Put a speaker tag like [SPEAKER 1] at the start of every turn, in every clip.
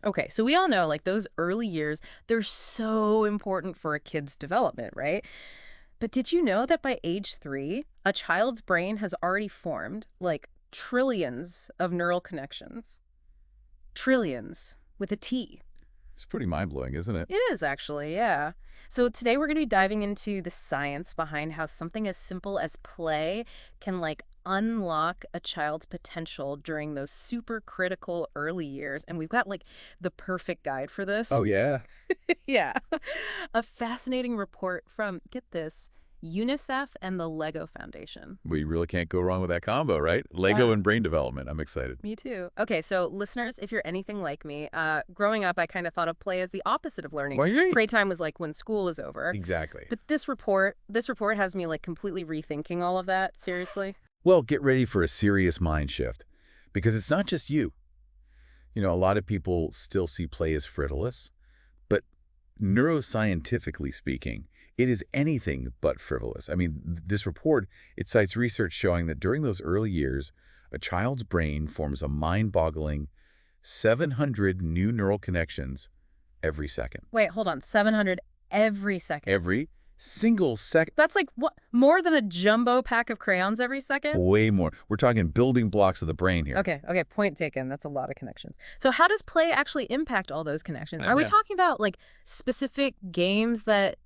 [SPEAKER 1] Okay, so we all know like those early years, they're so important for a kid's development, right? But did you know that by age 3, a child's brain has already formed like trillions of neural connections? Trillions with a T.
[SPEAKER 2] It's pretty mind-blowing, isn't it?
[SPEAKER 1] It is actually, yeah. So today we're going to be diving into the science behind how something as simple as play can like unlock a child's potential during those super critical early years. And we've got like the perfect guide for this.
[SPEAKER 2] Oh, yeah?
[SPEAKER 1] Yeah. A fascinating report from, get this, UNICEF and the Lego Foundation.
[SPEAKER 2] We really can't go wrong with that combo, right?
[SPEAKER 1] Yeah.
[SPEAKER 2] Lego and brain development. I'm excited.
[SPEAKER 1] Me too. Okay, so listeners, if you're anything like me, growing up, I kind of thought of play as the opposite of learning.
[SPEAKER 2] Why?
[SPEAKER 1] Playtime was like when school was over.
[SPEAKER 2] Exactly.
[SPEAKER 1] But this report has me like completely rethinking all of that. Seriously.
[SPEAKER 2] Well, get ready for a serious mind shift, because it's not just you. A lot of people still see play as frivolous, but neuroscientifically speaking, it is anything but frivolous. I mean, this report, it cites research showing that during those early years, a child's brain forms a mind-boggling 700 new neural connections every second.
[SPEAKER 1] Wait, hold on. 700 every second.
[SPEAKER 2] Every single second.
[SPEAKER 1] That's like what? More than a jumbo pack of crayons every second?
[SPEAKER 2] Way more. We're talking building blocks of the brain here.
[SPEAKER 1] Okay, point taken. That's a lot of connections. So how does play actually impact all those connections? Are we talking about like specific games that,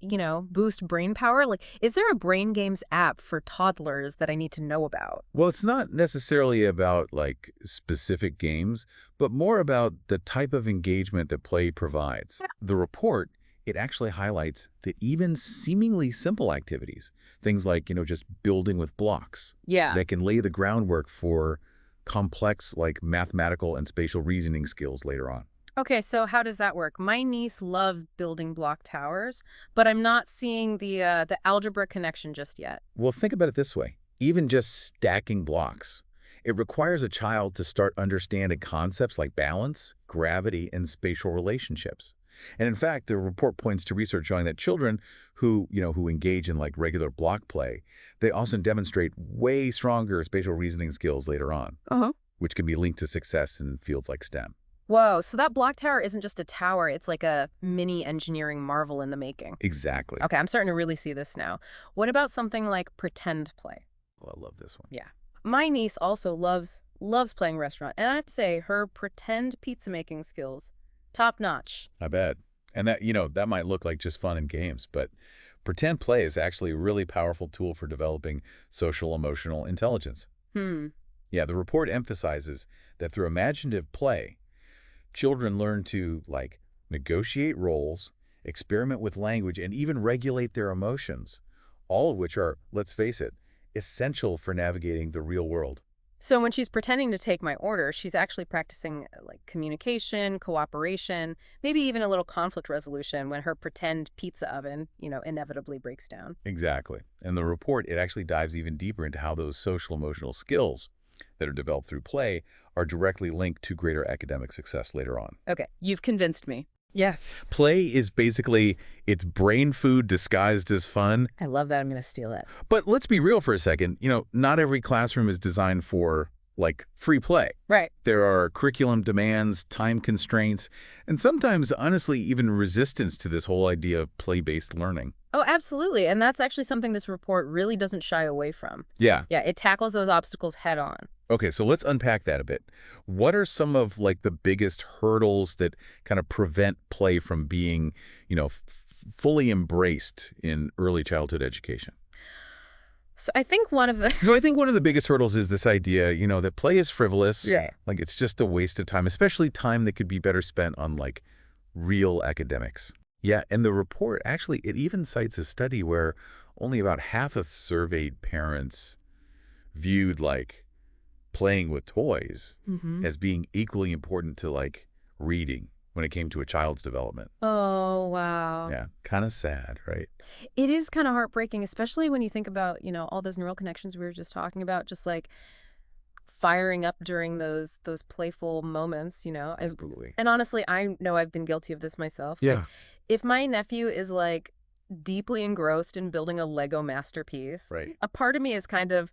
[SPEAKER 1] boost brain power? Like, is there a brain games app for toddlers that I need to know about?
[SPEAKER 2] Well, it's not necessarily about like specific games, but more about the type of engagement that play provides.
[SPEAKER 1] Yeah.
[SPEAKER 2] The report, it actually highlights that even seemingly simple activities, things like, just building with blocks,
[SPEAKER 1] Yeah.
[SPEAKER 2] that can lay the groundwork for complex like mathematical and spatial reasoning skills later on.
[SPEAKER 1] Okay, so how does that work? My niece loves building block towers, but I'm not seeing the algebra connection just yet.
[SPEAKER 2] Well, think about it this way. Even just stacking blocks, it requires a child to start understanding concepts like balance, gravity, and spatial relationships. And in fact, the report points to research showing that children who engage in like regular block play, they also demonstrate way stronger spatial reasoning skills later on, which can be linked to success in fields like STEM.
[SPEAKER 1] Whoa, so that block tower isn't just a tower, it's like a mini engineering marvel in the making.
[SPEAKER 2] Exactly.
[SPEAKER 1] Okay, I'm starting to really see this now. What about something like pretend play?
[SPEAKER 2] Well, I love this one.
[SPEAKER 1] Yeah. My niece also loves playing restaurant, and I have to say her pretend pizza making skills, top notch.
[SPEAKER 2] I bet. And that might look like just fun and games, but pretend play is actually a really powerful tool for developing social emotional intelligence. Yeah, the report emphasizes that through imaginative play, children learn to like negotiate roles, experiment with language, and even regulate their emotions, all of which are, let's face it, essential for navigating the real world.
[SPEAKER 1] So when she's pretending to take my order, she's actually practicing like communication, cooperation, maybe even a little conflict resolution when her pretend pizza oven, inevitably breaks down.
[SPEAKER 2] Exactly. And the report, it actually dives even deeper into how those social emotional skills that are developed through play are directly linked to greater academic success later on.
[SPEAKER 1] Okay, you've convinced me. Yes.
[SPEAKER 2] Play is basically, it's brain food disguised as fun.
[SPEAKER 1] I love that. I'm going to steal it.
[SPEAKER 2] But let's be real for a second. Not every classroom is designed for, like, free play.
[SPEAKER 1] Right.
[SPEAKER 2] There are curriculum demands, time constraints, and sometimes, honestly, even resistance to this whole idea of play-based learning.
[SPEAKER 1] Oh, absolutely. And that's actually something this report really doesn't shy away from.
[SPEAKER 2] Yeah.
[SPEAKER 1] Yeah, it tackles those obstacles head on.
[SPEAKER 2] Okay, so let's unpack that a bit. What are some of like the biggest hurdles that kind of prevent play from being, fully embraced in early childhood education?
[SPEAKER 1] So I think one of the
[SPEAKER 2] biggest hurdles is this idea, that play is frivolous.
[SPEAKER 1] Yeah.
[SPEAKER 2] Like it's just a waste of time, especially time that could be better spent on like real academics. Yeah, and the report actually, it even cites a study where only about half of surveyed parents viewed like playing with toys as being equally important to like reading when it came to a child's development.
[SPEAKER 1] Oh, wow.
[SPEAKER 2] Yeah, kind of sad, right?
[SPEAKER 1] It is kind of heartbreaking, especially when you think about, all those neural connections we were just talking about, just like firing up during those playful moments,
[SPEAKER 2] Absolutely.
[SPEAKER 1] And honestly, I know I've been guilty of this myself.
[SPEAKER 2] Yeah.
[SPEAKER 1] Like, if my nephew is like deeply engrossed in building a Lego masterpiece,
[SPEAKER 2] Right.
[SPEAKER 1] a part of me is kind of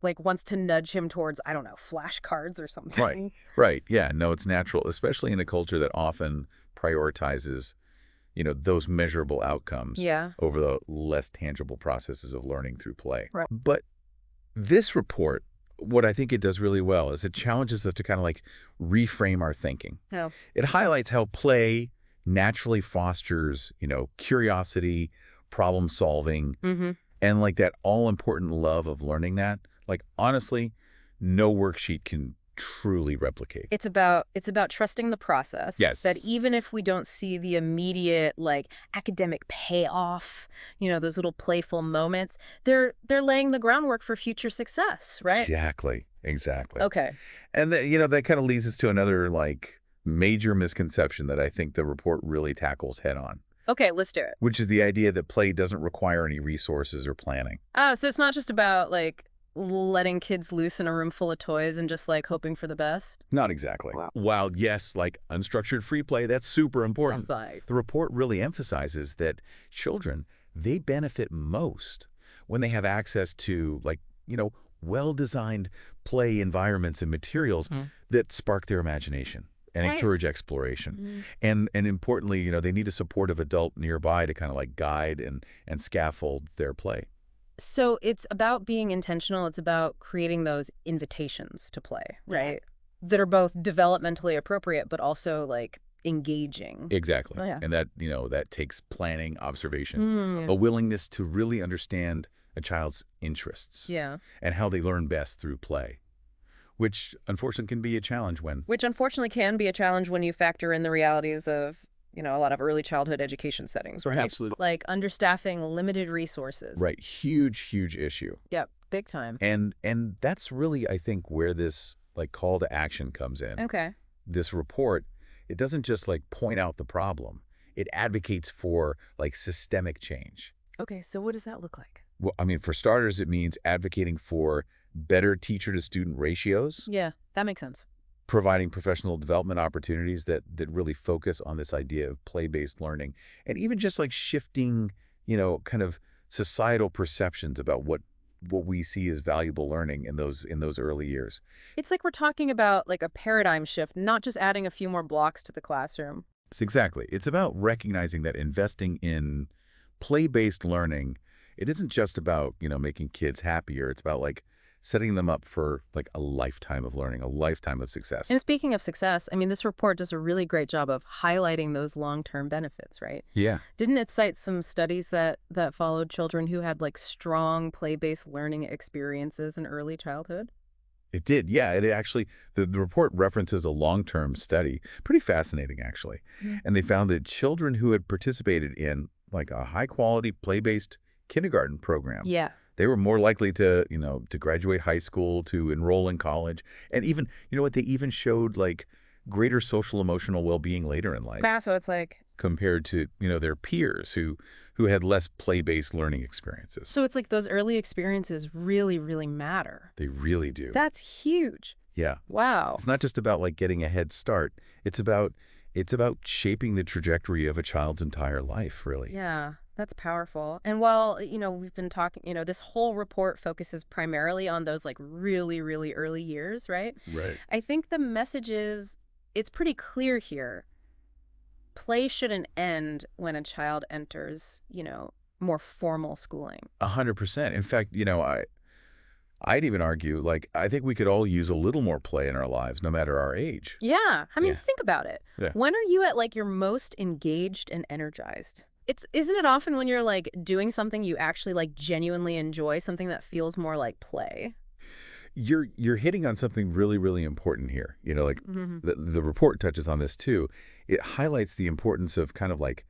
[SPEAKER 1] like wants to nudge him towards, I don't know, flashcards or
[SPEAKER 2] Right.
[SPEAKER 1] something.
[SPEAKER 2] Right. Yeah. No, it's natural, especially in a culture that often prioritizes, those measurable outcomes
[SPEAKER 1] Yeah.
[SPEAKER 2] over the less tangible processes of learning through play.
[SPEAKER 1] Right.
[SPEAKER 2] But this report, what I think it does really well is it challenges us to kind of like reframe our thinking.
[SPEAKER 1] Oh.
[SPEAKER 2] It highlights how play naturally fosters, curiosity, problem solving,
[SPEAKER 1] Mm-hmm.
[SPEAKER 2] and like that all-important love of learning that. Like, honestly, no worksheet can truly replicate.
[SPEAKER 1] It's about trusting the process. That
[SPEAKER 2] Yes.
[SPEAKER 1] even if we don't see the immediate like academic payoff, those little playful moments, they're laying the groundwork for future success, right?
[SPEAKER 2] Exactly. Exactly.
[SPEAKER 1] Okay.
[SPEAKER 2] And that kind of leads us to another like major misconception that I think the report really tackles head on,
[SPEAKER 1] Okay, let's do it.
[SPEAKER 2] which is the idea that play doesn't require any resources or planning.
[SPEAKER 1] Oh, so it's not just about like letting kids loose in a room full of toys and just like hoping for the best?
[SPEAKER 2] Not exactly.
[SPEAKER 1] Wow.
[SPEAKER 2] While, yes, like unstructured free play, that's super important.
[SPEAKER 1] Right.
[SPEAKER 2] The report really emphasizes that children, they benefit most when they have access to like, well-designed play environments and materials that spark their imagination and
[SPEAKER 1] Right.
[SPEAKER 2] encourage exploration. And importantly, they need a supportive adult nearby to kind of like guide and scaffold their play.
[SPEAKER 1] So it's about being intentional. It's about creating those invitations to play, right? That are both developmentally appropriate, but also like engaging.
[SPEAKER 2] Exactly.
[SPEAKER 1] Oh, yeah.
[SPEAKER 2] And that takes planning, observation,
[SPEAKER 1] Mm.
[SPEAKER 2] a willingness to really understand a child's interests
[SPEAKER 1] Yeah.
[SPEAKER 2] and how they learn best through play, which unfortunately can be a challenge when,
[SPEAKER 1] Which unfortunately can be a challenge when you factor in the realities of, a lot of early childhood education settings, right?
[SPEAKER 2] Absolutely.
[SPEAKER 1] Like understaffing, limited resources.
[SPEAKER 2] right, huge issue.
[SPEAKER 1] Yep, big time.
[SPEAKER 2] And that's really, I think, where this like call to action comes in.
[SPEAKER 1] Okay.
[SPEAKER 2] This report, it doesn't just like point out the problem. It advocates for like systemic change.
[SPEAKER 1] Okay, so what does that look like?
[SPEAKER 2] Well, I mean, for starters, it means advocating for better teacher-to-student ratios,
[SPEAKER 1] Yeah, that makes sense.
[SPEAKER 2] providing professional development opportunities that really focus on this idea of play-based learning, and even just like shifting, kind of societal perceptions about what we see as valuable learning in those early years.
[SPEAKER 1] It's like we're talking about like a paradigm shift, not just adding a few more blocks to the classroom.
[SPEAKER 2] It's about recognizing that investing in play-based learning, it isn't just about, making kids happier. It's about like setting them up for like a lifetime of learning, a lifetime of success.
[SPEAKER 1] And speaking of success, I mean, this report does a really great job of highlighting those long-term benefits, right?
[SPEAKER 2] Yeah.
[SPEAKER 1] Didn't it cite some studies that followed children who had like strong play-based learning experiences in early childhood?
[SPEAKER 2] It did. Yeah, it actually, the report references a long-term study, pretty fascinating actually.
[SPEAKER 1] Yeah.
[SPEAKER 2] And they found that children who had participated in like a high-quality play-based kindergarten program,
[SPEAKER 1] Yeah.
[SPEAKER 2] they were more likely to, to graduate high school, to enroll in college. And even, they even showed like greater social emotional well-being later in life
[SPEAKER 1] Yeah, so it's like,
[SPEAKER 2] compared to, their peers who had less play-based learning experiences.
[SPEAKER 1] so it's like those early experiences really, really matter.
[SPEAKER 2] They really do.
[SPEAKER 1] That's huge.
[SPEAKER 2] Yeah.
[SPEAKER 1] Wow.
[SPEAKER 2] It's not just about like getting a head start. It's about shaping the trajectory of a child's entire life, really.
[SPEAKER 1] Yeah, that's powerful. And while, we've been talking, this whole report focuses primarily on those like really, really early years, right?
[SPEAKER 2] Right.
[SPEAKER 1] I think the message is, it's pretty clear here. Play shouldn't end when a child enters, more formal schooling.
[SPEAKER 2] 100%. In fact, I'd even argue, like, I think we could all use a little more play in our lives, no matter our age.
[SPEAKER 1] Yeah. I mean,
[SPEAKER 2] Yeah.
[SPEAKER 1] think about it.
[SPEAKER 2] Yeah.
[SPEAKER 1] When are you at like your most engaged and energized? Isn't it often when you're like doing something you actually like genuinely enjoy, something that feels more like play?
[SPEAKER 2] You're hitting on something really, really important here. Like
[SPEAKER 1] Mm-hmm.
[SPEAKER 2] the report touches on this too. It highlights the importance of kind of like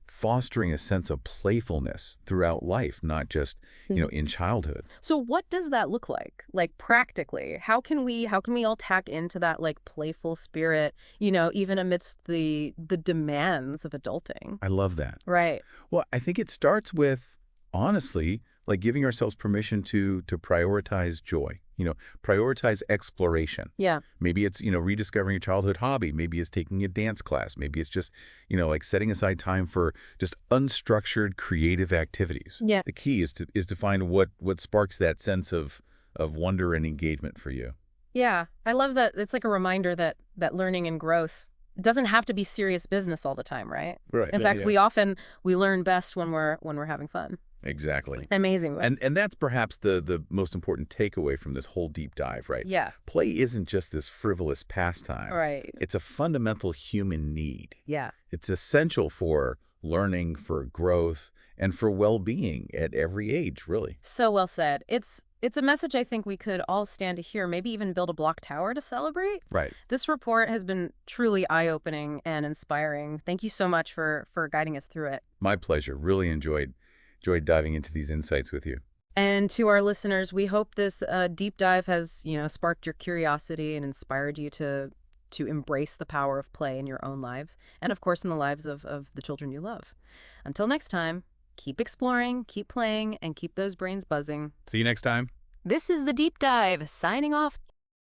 [SPEAKER 2] fostering a sense of playfulness throughout life, not just, in childhood.
[SPEAKER 1] So what does that look like? Like practically, how can we all tack into that like playful spirit, even amidst the demands of adulting?
[SPEAKER 2] I love that.
[SPEAKER 1] Right.
[SPEAKER 2] Well, I think it starts with, honestly, like giving ourselves permission to prioritize joy, prioritize exploration.
[SPEAKER 1] Yeah.
[SPEAKER 2] Maybe it's, rediscovering a childhood hobby. Maybe it's taking a dance class. Maybe it's just, like setting aside time for just unstructured creative activities.
[SPEAKER 1] Yeah.
[SPEAKER 2] The key is to find what sparks that sense of of wonder and engagement for you.
[SPEAKER 1] Yeah, I love that. It's like a reminder that learning and growth doesn't have to be serious business all the time, right?
[SPEAKER 2] Right.
[SPEAKER 1] In
[SPEAKER 2] Yeah,
[SPEAKER 1] fact,
[SPEAKER 2] yeah.
[SPEAKER 1] we learn best when we're having fun.
[SPEAKER 2] Exactly.
[SPEAKER 1] Amazing.
[SPEAKER 2] And that's perhaps the most important takeaway from this whole deep dive, right?
[SPEAKER 1] Yeah.
[SPEAKER 2] Play isn't just this frivolous pastime.
[SPEAKER 1] Right.
[SPEAKER 2] It's a fundamental human need.
[SPEAKER 1] Yeah.
[SPEAKER 2] It's essential for learning, for growth, and for well-being at every age, really.
[SPEAKER 1] So well said. It's a message I think we could all stand to hear, maybe even build a block tower to celebrate.
[SPEAKER 2] Right.
[SPEAKER 1] This report has been truly eye-opening and inspiring. Thank you so much for guiding us through it.
[SPEAKER 2] My pleasure. Really enjoyed diving into these insights with you.
[SPEAKER 1] And to our listeners, we hope this deep dive has, sparked your curiosity and inspired you to embrace the power of play in your own lives and, of course, in the lives of the children you love. Until next time, keep exploring, keep playing, and keep those brains buzzing.
[SPEAKER 2] See you next time.
[SPEAKER 1] This is The Deep Dive, signing off.